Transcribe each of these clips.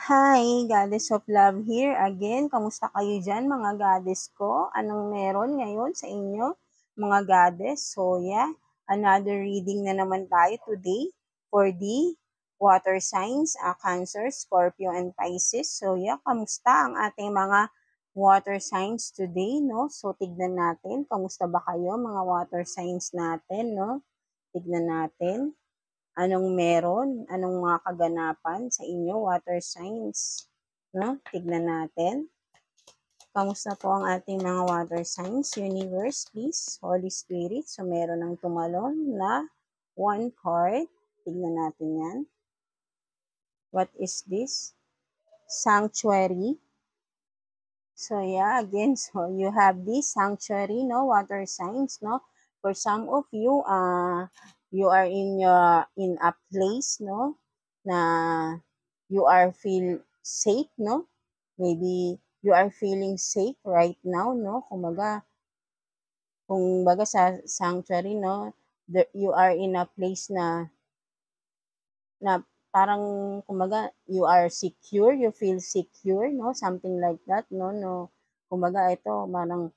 Hi, Goddess of Love here again. Kamusta kayo dyan mga goddess ko? Anong meron ngayon sa inyo mga goddess? So yeah, another reading na naman tayo today for the water signs, Cancer, Scorpio, and Pisces. So yeah, kamusta ang ating mga water signs today, no? So tignan natin, kamusta ba kayo mga water signs natin, no? Tignan natin. Anong meron? Anong mga kaganapan sa inyo, water signs? No? Tignan natin. Kamusta po ang ating mga water signs? Universe, please. Holy Spirit. So, meron ng tumalon na one card. Tignan natin yan. What is this? Sanctuary. So, yeah, again, so you have this sanctuary, no? Water signs, no? For some of you, you are in a place, no? Na you are feel safe, no? Maybe you are feeling safe right now, no? Kumbaga sa sanctuary, no? You are in a place na parang kumbaga you are secure, you feel secure, no? Something like that, no? No. Kumbaga ito, parang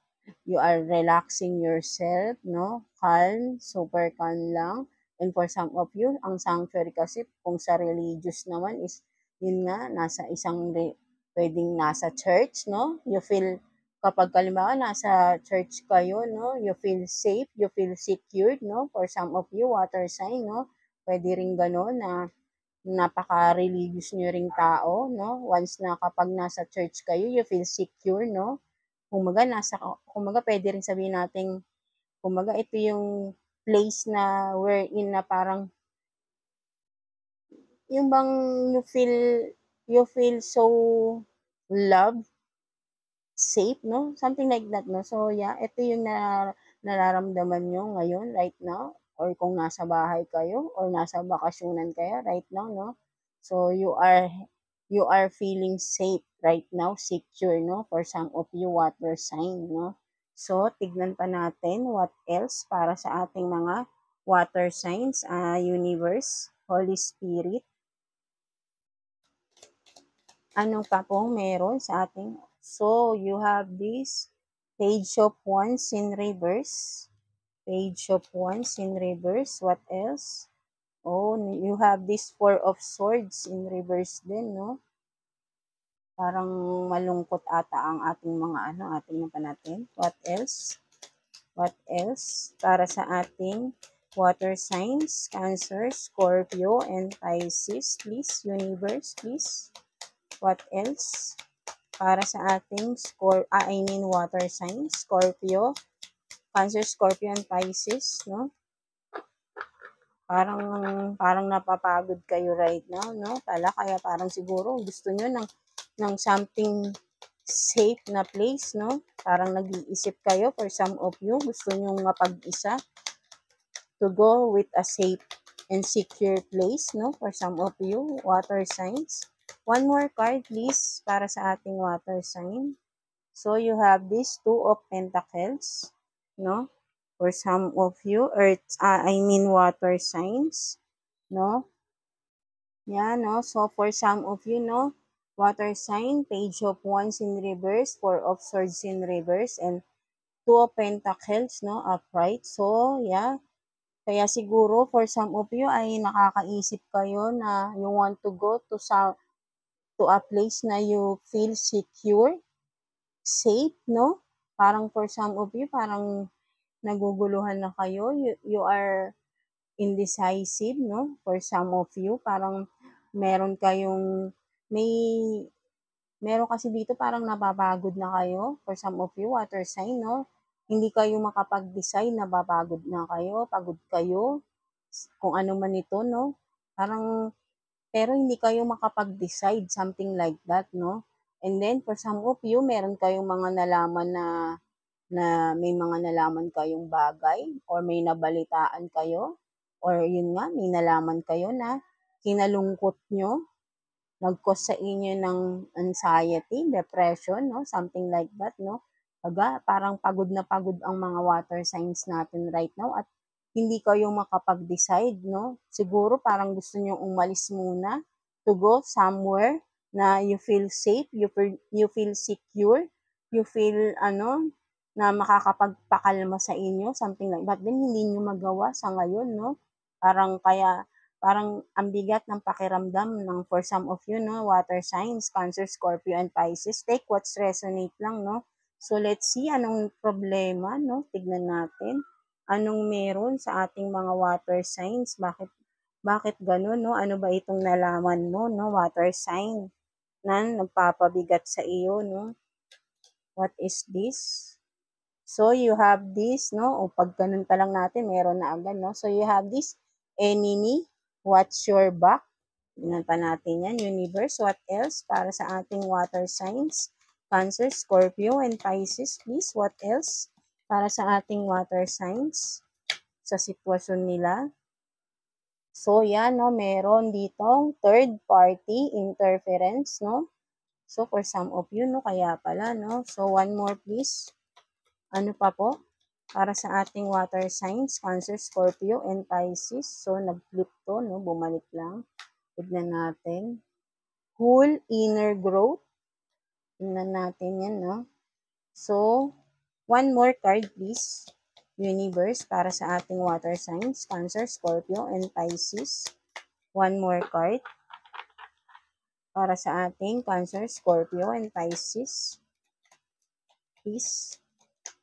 you are relaxing yourself, no? Calm, super calm lang. And for some of you, ang sanctuary kasi kung sa religious naman is yun nga, nasa pwedeng nasa church, no? You feel kapag kalimbawa nasa church kayo, no? You feel safe, you feel secured, no? For some of you, water sign, no? Pwede rin gano'n na napaka-religious nyo ring tao, no? Once na kapag nasa church kayo, you feel secure, no? Kumbaga pwede rin sabihin natin, kumbaga ito yung place na we're in na parang, yung bang you feel so loved, safe, no? Something like that, no? So, yeah, ito yung nararamdaman nyo ngayon, right now, or kung nasa bahay kayo, or nasa bakasyonan kayo right now, no? So, you are feeling safe right now, secure, no? For some of you, water sign, no? So, tignan pa natin what else para sa ating mga water signs, universe, Holy Spirit. Ano pa pong meron sa ating? So, you have this Page of Wands in reverse. Page of Wands in reverse. What else? Oh, you have this Four of Swords in reverse din, no? Parang malungkot ata ang ating mga ating pa natin. What else? What else? Para sa ating water signs, Cancer, Scorpio, and Pisces, please, universe, please. What else? Para sa ating water signs, Scorpio, Cancer, Scorpio, and Pisces, no? Parang napapagod kayo right now, no? Kaya parang siguro gusto nyo ng something safe na place, no? Parang nag-iisip kayo, for some of you, gusto nyo mapag-isa to go with a safe and secure place, no? For some of you, water signs. One more card, please, para sa ating water sign. So, you have this Two of Pentacles, no? For some of you, water signs, no? Yeah, no? So, for some of you, no? Water sign, Page of Wands in reverse, Four of Swords in reverse, and Two of Pentacles, no? Upright. So, yeah. Kaya siguro, for some of you, ay nakakaisip kayo na you want to go to a place na you feel secure, safe, no? Parang for some of you, parang naguguluhan na kayo. You are indecisive, no? For some of you, parang meron kayong, meron kasi dito parang napapagod na kayo. For some of you, water sign, no? Hindi kayo makapag-decide, napapagod na kayo, pagod kayo, kung ano man ito, no? Pero hindi kayo makapag-decide, something like that, no? And then, for some of you, meron kayong mga nalaman na may mga nalaman kayong bagay or may nabalitaan kayo or yun nga, may nalaman kayo na kinalungkot nyo, nag-cause sa inyo ng anxiety, depression, no? Something like that, no? Parang pagod na pagod ang mga water signs natin right now at hindi kayo makapag-decide, no? Siguro parang gusto nyo umalis muna to go somewhere na you feel safe, you feel secure, you feel na makakapagpakalma sa inyo, something like that. Then hindi niyo magawa sa ngayon, no? Parang ang bigat ng pakiramdam ng for some of you, no? Water signs, Cancer, Scorpio, and Pisces. Take what's resonate lang, no? So let's see anong problema, no? Tignan natin. Anong meron sa ating mga water signs? Bakit gano'n, no? Ano ba itong nalaman mo, no? Water sign na nagpapabigat sa iyo, no? What is this? So, you have this, no? O pag ganun pa lang natin, meron na agad, no? So, you have this enemy, watch your back. Tingnan pa natin yan. Universe, what else? Para sa ating water signs. Cancer, Scorpio, and Pisces, please. What else? Para sa ating water signs. Sa sitwasyon nila. So, yan, no? Meron ditong third party interference, no? So, for some of you, no? Kaya pala, no? So, one more, please. Ano pa po? Para sa ating water signs, Cancer, Scorpio, and Pisces. So, nag-flip to, no? Bumalik lang. Tignan natin. Cool inner growth. Tignan natin yan, no? So, one more card, please. Universe, para sa ating water signs, Cancer, Scorpio, and Pisces. One more card. Para sa ating Cancer, Scorpio, and Pisces. Please.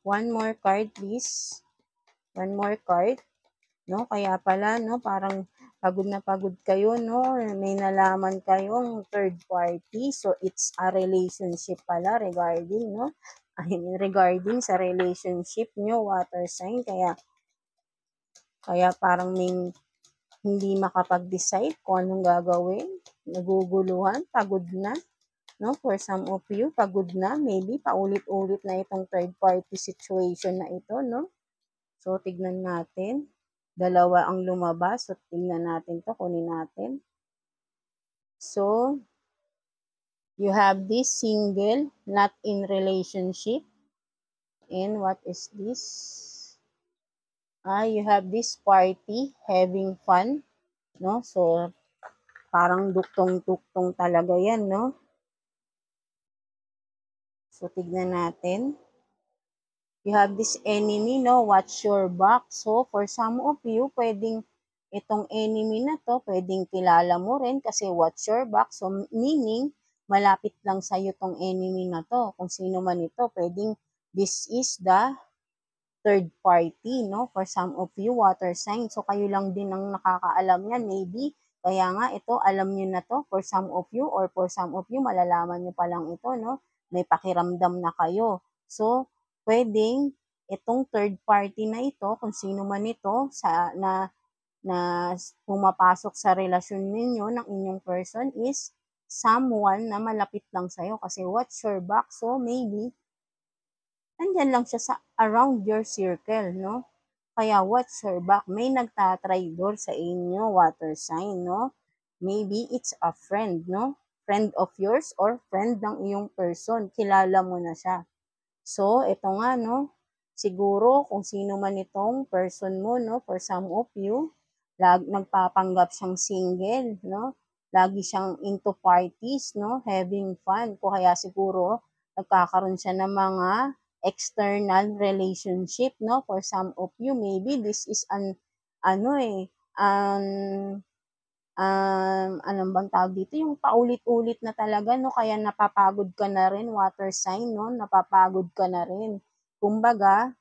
One more card, please. One more card. No, kaya pala, no, parang pagod na pagod kayo, no? May nalaman kayong third party. So, it's a relationship pala regarding, no? I mean, regarding sa relationship nyo, water sign. Kaya parang may hindi makapag-decide kung anong gagawin. Naguguluhan, pagod na. No, for some of you, pagod na, maybe paulit-ulit na itong third party situation na ito, no? So, tignan natin. Dalawa ang lumabas. So, tignan natin to, kunin natin. So, you have this single, not in relationship. And what is this? You have this party, having fun. No? So, parang duktong-duktong talaga yan, no? So, tignan natin. You have this enemy, no? Watch your back. So, for some of you, pwedeng itong enemy na to, pwedeng kilala mo rin kasi watch your back. So, meaning, malapit lang sa'yo tong enemy na to. Kung sino man ito, pwedeng this is the third party, no? For some of you, water sign. So, kayo lang din ang nakakaalam yan, maybe. Kaya nga, ito, alam nyo na to for some of you or for some of you, malalaman nyo pa lang ito, no? May pakiramdam na kayo. So, pwedeng itong third party na ito, kung sino man ito, na pumapasok sa relasyon ninyo ng inyong person is someone na malapit lang sa'yo kasi watch your back. So, maybe, nandyan lang siya sa around your circle, no? Kaya watch your back. May nagtatraidor sa inyo, water sign, no? Maybe it's a friend, no? Friend of yours or friend ng iyong person. Kilala mo na siya. So, ito nga, no? Siguro, kung sino man itong person mo, no? For some of you, nagpapanggap siyang single, no? Lagi siyang into parties, no? Having fun. Kaya siguro, nagkakaroon siya ng mga external relationship, no? For some of you, maybe this is anong bang tawag dito? Yung paulit-ulit na talaga, no? Kaya napapagod ka na rin, water sign, no? Napapagod ka na rin. Kumbaga,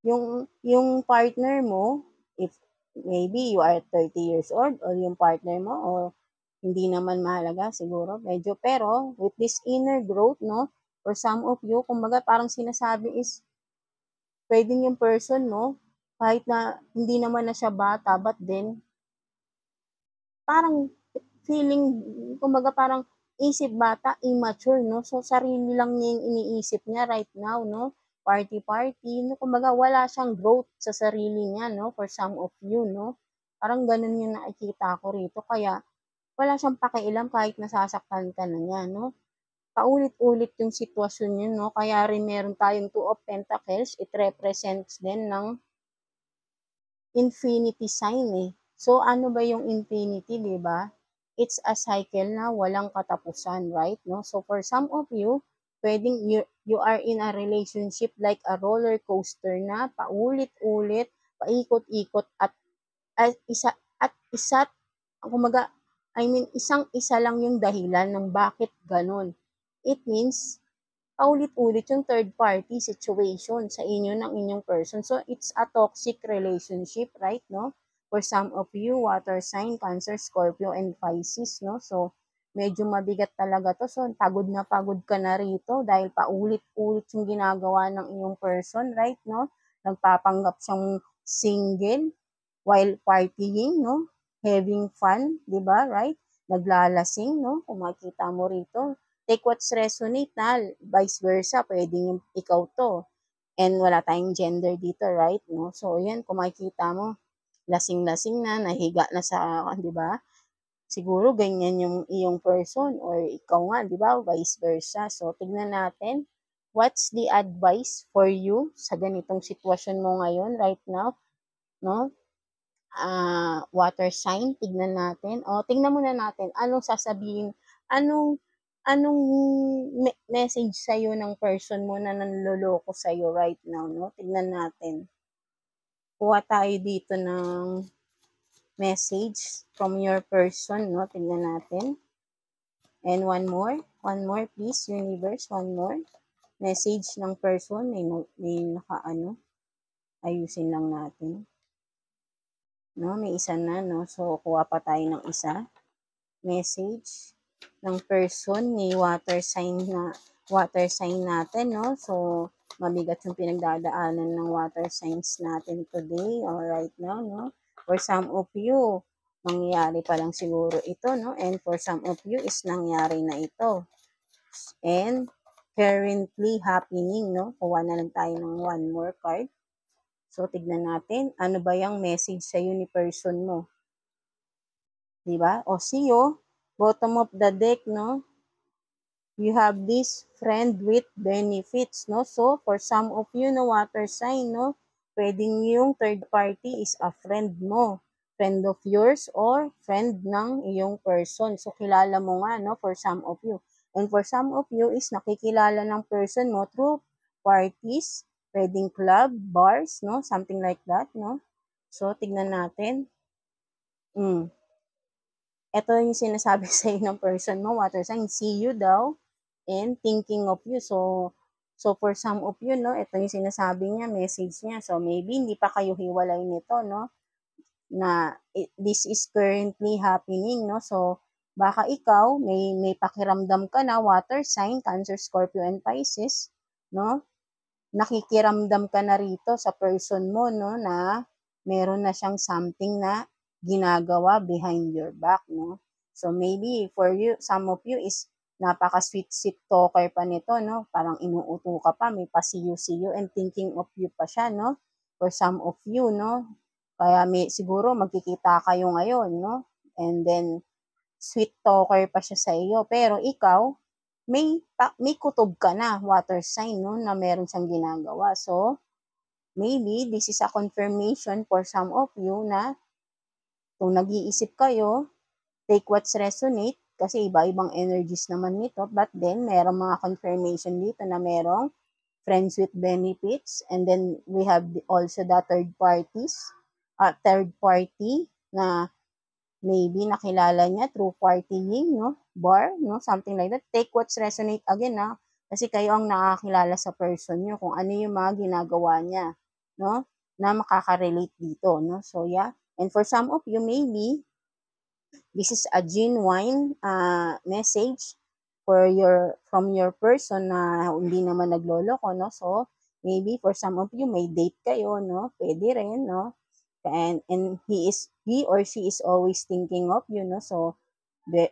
yung partner mo, if maybe you are 30 years old, or yung partner mo, o hindi naman mahalaga siguro, medyo, pero with this inner growth, no? For some of you, kumbaga parang sinasabi is, pwedeng yung person mo, kahit na hindi naman na siya bata, but then, parang feeling, kumbaga parang isip bata, immature, no? So, sarili lang niya yung iniisip niya right now, no? Party-party, no? Kumbaga, wala siyang growth sa sarili niya, no? For some of you, no? Parang ganun yung nakikita ko rito. Kaya, wala siyang pakialam kahit nasasaktan ka na niya, no? Paulit-ulit yung sitwasyon yun, no? Kaya rin meron tayong Two of Pentacles, it represents din ng infinity sign, eh. So, ano ba yung infinity, di ba? it's a cycle na walang katapusan, right? No? So for some of you, pwedeng you are in a relationship like a roller coaster na paulit-ulit, paikot-ikot at isa at isa't kumaga I mean isang-isa lang yung dahilan ng bakit ganun. It means paulit-ulit yung third party situation sa inyo ng inyong person. So, it's a toxic relationship, right, no? For some of you, water sign, Cancer, Scorpio, and Pisces, no? So, medyo mabigat talaga to. So, pagod na pagod ka na rito dahil paulit-ulit yung ginagawa ng inyong person, right, no? Nagpapanggap siyang single while partying, no? Having fun, di ba, right? Naglalasing, no? Kung makita mo rito, take what's resonate na, vice versa, pwedeng ikaw to. And wala tayong gender dito, right? No? So, yan, kung makikita mo, lasing-lasing na, nahiga na sa, di ba? Siguro ganyan yung iyong person or ikaw nga, di ba? Vice versa. So, tignan natin, what's the advice for you sa ganitong sitwasyon mo ngayon, right now? No? Water sign, tignan natin. O, tignan muna natin, anong sasabihin, anong anong message sa'yo ng person mo na nanloloko sa'yo right now, no? Tignan natin. Kuha tayo dito ng message from your person, no? Tignan natin. And one more please, universe, one more. Message ng person, may nakaano. Ayusin lang natin. No, may isa na, no? So, kuha pa tayo ng isa. Message ng person ni water sign natin, no? So, mabigat yung pinagdadaanan ng water signs natin today or right now, no? For some of you, mangyayari pa lang siguro ito, no? And for some of you is nangyari na ito. And currently happening, no? Kuha na lang tayo ng one more card. So, tignan natin, ano ba yung message sa'yo ni person mo? Diba? O, see you. Bottom of the deck, no? You have this friend with benefits, no? So, for some of you, no, water sign, no? Pwedeng yung third party is a friend mo. Friend of yours or friend ng iyong person. So, kilala mo nga, no? For some of you. And for some of you is nakikilala ng person mo through parties, pwedeng club, bars, no? Something like that, no? So, tignan natin. Ito yung sinasabi sa'yo ng person mo, water sign, see you daw, and thinking of you. So for some of you, no, ito yung sinasabi niya, message niya. So, maybe hindi pa kayo hiwalay nito, no, na this is currently happening, no. So, baka ikaw, may pakiramdam ka na, water sign, Cancer, Scorpio, and Pisces, no, nakikiramdam ka na rito sa person mo, no, na meron na siyang something na ginagawa behind your back, no? So, maybe for you, some of you is napaka-sweet talker pa nito, no? Parang inuuto ka pa, may pa-see you and thinking of you pa siya, no? For some of you, no? Kaya siguro magkikita kayo ngayon, no? And then, sweet talker pa siya sa iyo. Pero ikaw, may kutob ka na, water sign, no? Na meron siyang ginagawa. So, maybe this is a confirmation for some of you na kung nag-iisip kayo, take what's resonate, kasi iba-ibang energies naman nito, but then merong mga confirmation dito na merong friends with benefits, and then we have also the third party na maybe nakilala niya through partying, no? Bar, no? Something like that. Take what's resonate again, na kasi kayo ang nakakilala sa person niyo kung ano yung mga ginagawa niya, no? Na makaka-relate dito, no? So, yeah. And for some of you, maybe, this is a genuine message from your person na hindi naman nagloloko, no? So, maybe for some of you, may date kayo, no? Pwede rin, no? And he or she is always thinking of you, no? So,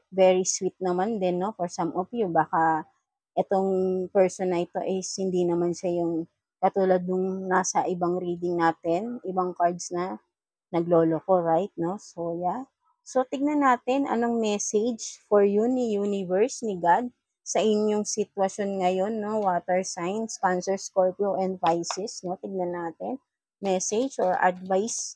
very sweet naman din, no? For some of you, baka itong person na ito is hindi naman siya yung katulad nung nasa ibang reading natin, ibang cards na nagloloko, right, no? So, yeah. So, tignan natin anong message for you ni universe, ni God, sa inyong sitwasyon ngayon, no? Water signs, Cancer, Scorpio, and Pisces, no? Tignan natin. Message or advice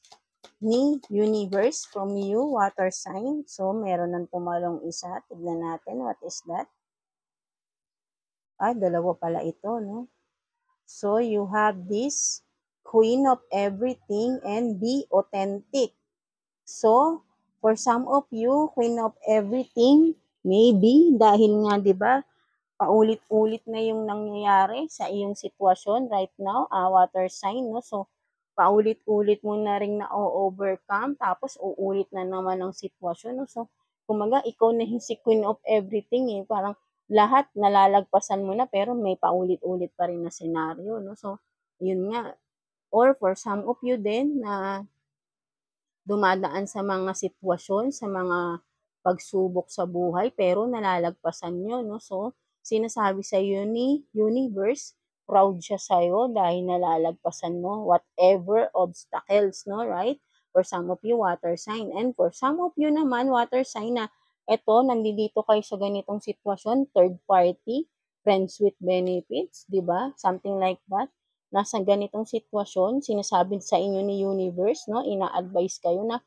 ni universe from you, water sign. So, meron ng tumalong isa. Tignan natin, what is that? Dalawa pala ito, no? So, you have this queen of everything and be authentic. So, for some of you, queen of everything, maybe, dahil nga, di ba, paulit-ulit na yung nangyayari sa iyong sitwasyon right now, water sign, no? So, paulit-ulit mo na rin na-overcome, tapos uulit na naman ang sitwasyon, no? So, kumaga, ikaw na yung si queen of everything, eh. Parang lahat nalalagpasan mo na, pero may paulit-ulit pa rin na senaryo, no? So, yun nga. Or for some of you din na dumadaan sa mga sitwasyon, sa mga pagsubok sa buhay, pero nalalagpasan nyo, no? So, sinasabi sa iyo ni universe, proud siya sa'yo dahil nalalagpasan mo whatever obstacles, no? Right? For some of you, water sign. And for some of you naman, water sign na eto, nandito kayo sa ganitong sitwasyon, third party, friends with benefits, di ba? Something like that. Nasa ganitong sitwasyon, sinasabi sa inyo ni universe, no? Ina-advise kayo na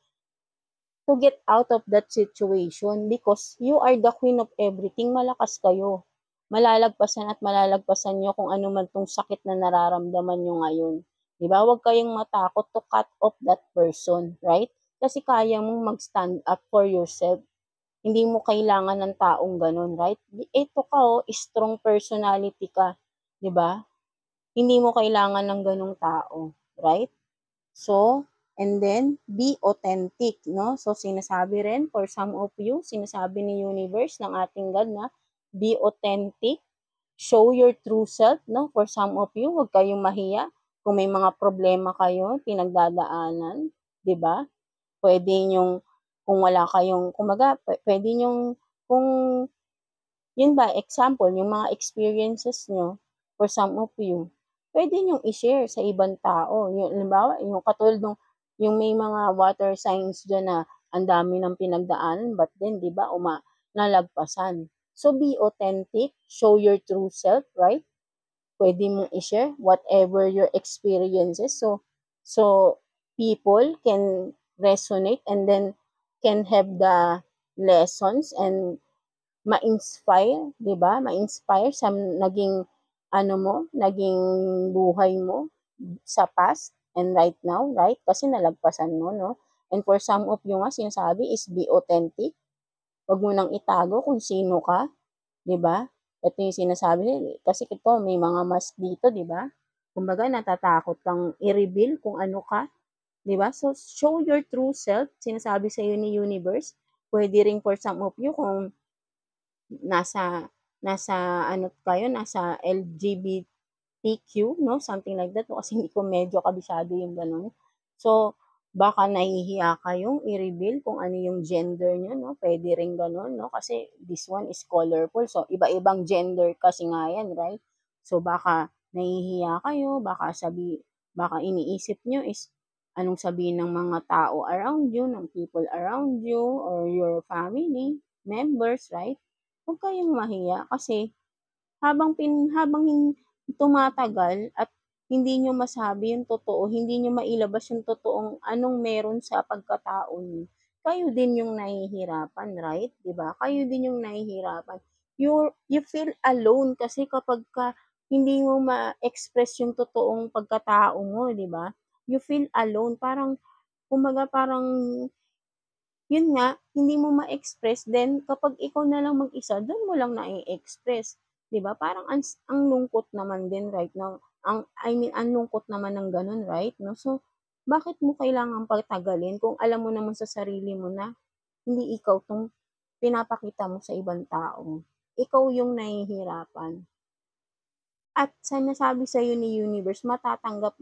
to get out of that situation because you are the queen of everything. Malakas kayo. Malalagpasan at malalagpasan nyo kung ano man tong sakit na nararamdaman nyo ngayon. Diba? Huwag kayong matakot to cut off that person, right? Kasi kaya mong mag-stand up for yourself. Hindi mo kailangan ng taong ganun, right? Ito ka, strong personality ka. Diba? Hindi mo kailangan ng ganung tao, right? So, and then, be authentic, no? So, sinasabi rin, for some of you, sinasabi ni universe ng ating God na, be authentic, show your true self, no? For some of you, huwag kayong mahiya. Kung may mga problema kayo, pinagdadaanan, di ba? Pwede nyong, kung wala kayong, kumaga, pwede nyong, kung, yun ba, example, yung mga experiences nyo, for some of you, pwede nyong i-share sa ibang tao. Yung, halimbawa, yung katulad nung, yung may mga water signs dyan na ang dami ng pinagdaanan, but then, di ba, nalagpasan. So, be authentic, show your true self, right? Pwede mong i-share whatever your experiences. So people can resonate and then can have the lessons and ma-inspire, 'di ba? Ma-inspire sa naging naging buhay mo sa past and right now, right? Kasi nalagpasan mo, no? And for some of you nga, sinasabi is be authentic. Huwag mo nang itago kung sino ka, 'di ba? Ito yung sinasabi nila, kasi ito may mga mask dito, 'di ba? Kumbaga natatakot kang i-reveal kung ano ka, 'di ba? So show your true self, sinasabi sa iyo ni universe. Pwede ring for some of you kung nasa nasa ano kayo, nasa LGBTQ, no? Something like that, no? Kasi hindi ko medyo kabisado yung ganun. So, baka nahihiya kayong i-reveal kung ano yung gender nyo, no? Pwede rin ganun, no? Kasi this one is colorful. So, iba-ibang gender kasi nga yan, right? So, baka nahihiya kayo, baka iniisip nyo is anong sabihin ng mga tao around you, ng people around you, or your family members, right? Huwag kayong mahiya kasi habang tumatagal at hindi nyo masabi yung totoo, hindi nyo mailabas yung totoong anong meron sa pagkatao nyo, kayo din yung nahihirapan, right? Diba? Kayo din yung nahihirapan. You feel alone kasi kapag hindi mo ma-express yung totoong pagkatao mo, diba? You feel alone. Parang, kumaga parang yun nga, hindi mo ma-express, then kapag ikaw na lang mag-isa, doon mo lang na-express. 'Di ba? Parang ang lungkot naman din right now. Ang lungkot naman ng ganun, right? No? So, bakit mo kailangan patagalin kung alam mo naman sa sarili mo na hindi ikaw tong pinapakita mo sa ibang tao. Ikaw yung nahihirapan. At sinasabi sa iyo ni universe, matatanggap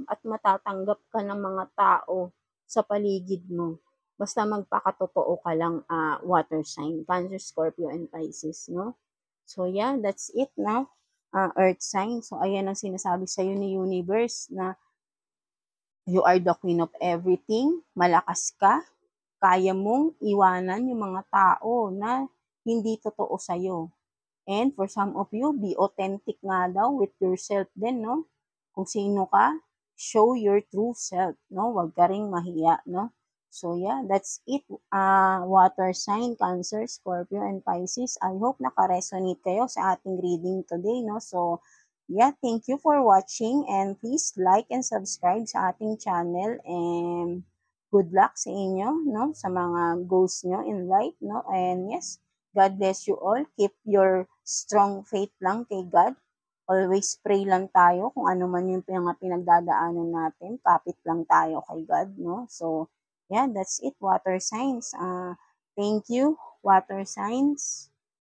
ka ng mga tao sa paligid mo. Basta magpakatotoo ka lang, water sign, Cancer, Scorpio, and Pisces, no? So yeah, that's it na, earth sign. So ayan ang sinasabi sa iyo ni universe na you are the queen of everything, malakas ka, kaya mong iwanan yung mga tao na hindi totoo sa iyo. And for some of you, be authentic nga daw with yourself din, no? Kung sino ka, show your true self, no? Huwag ka ring mahiya, no? So yeah, that's it. Water sign, Cancer, Scorpio, and Pisces. I hope naka-resonate kayo sa ating reading today, no? So yeah, thank you for watching and please like and subscribe sa ating channel and good luck sa inyo, no? Sa mga goals nyo in life, no? And yes, God bless you all. Keep your strong faith lang kay God. Always pray lang tayo kung ano man yung pinagdadaanan natin. Kapit lang tayo kay God, no? So, yeah, that's it, water signs. Thank you, water signs.